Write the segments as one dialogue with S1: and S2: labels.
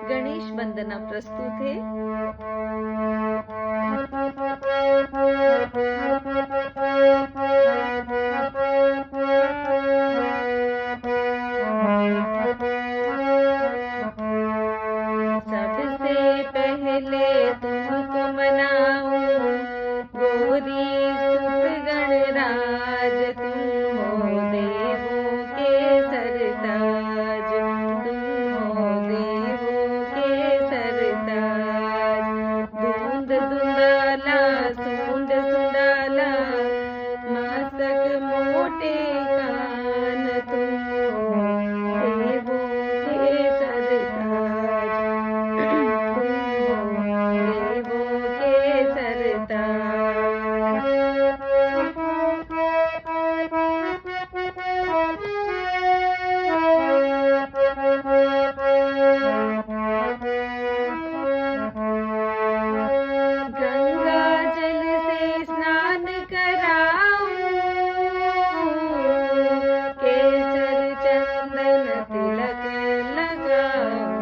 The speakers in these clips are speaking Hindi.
S1: गणेश वंदना प्रस्तुत है। सबसे पहले तुमको मनाऊं गोरी सुत गणराज, तुम हो देवों के सरताज, तुम हो देवों के सरताज। धुंध धुंधाला सूंड सुंडाला मस्तक मोटे कान, तुम हो देवों के सरताज, तुम हो देवों के सरताज। गंगा जल से स्नान कराऊं, केसर चंदन तिलक लगाऊं,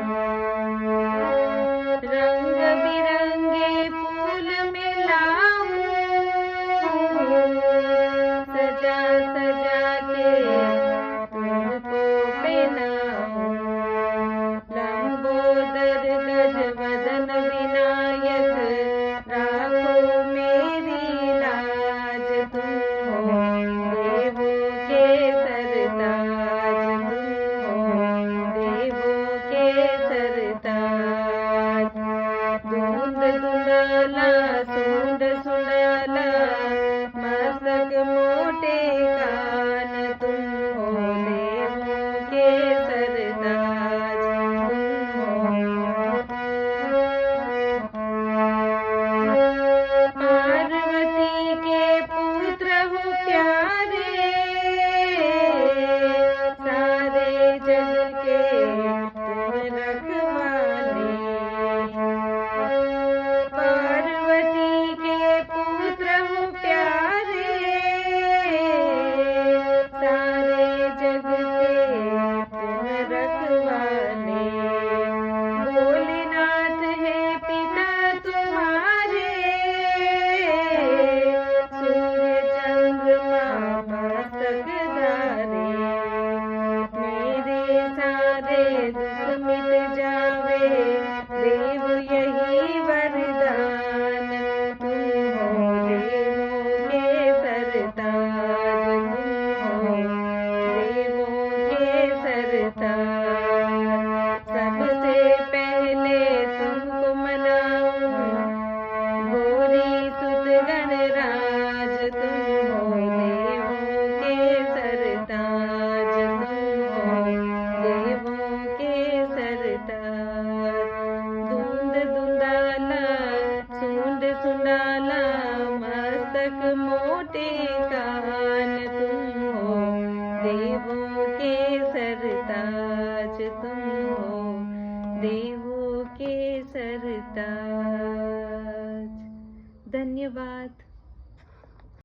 S1: रंग बिरंगे फूल मिलाऊं, सजा सजा के तुमको पहनाऊं। लंबोदर गजवदन विनायक राखो मेरी लाज, तुम हो देवों के सरताज, तुम हो देवों के सरताज। धुंध धुंधाला सूंड सुंडाला मस्तक मोटे कान, तुम हो देवों के सरताज, पार्वती के पुत्र हो प्यारे, सारे जग के तुम रखवाले। पार्वती के पुत्र हो प्यारे, सारे जग के तुम रखवाले। भोलेनाथ है पिता तुम्हारे, सूर्य चंद्रमा मस्तक धारे। मेरे सारे दुख मिट जावे देव यही वरदान, तुम हो देवों के सरताज, तुम हो देवों के सरताज। सबसे पहले तुमको मनाऊं गोरी सुत गणराज, तुम हो देवों के सरताज, तुम हो देवों के सरताज। धुंध धुंधाला सूंड सुंडाला मस्तक मोटे कान, तुम हो देवों के सरताज, तुम हो देवों के सरताज। धन्यवाद।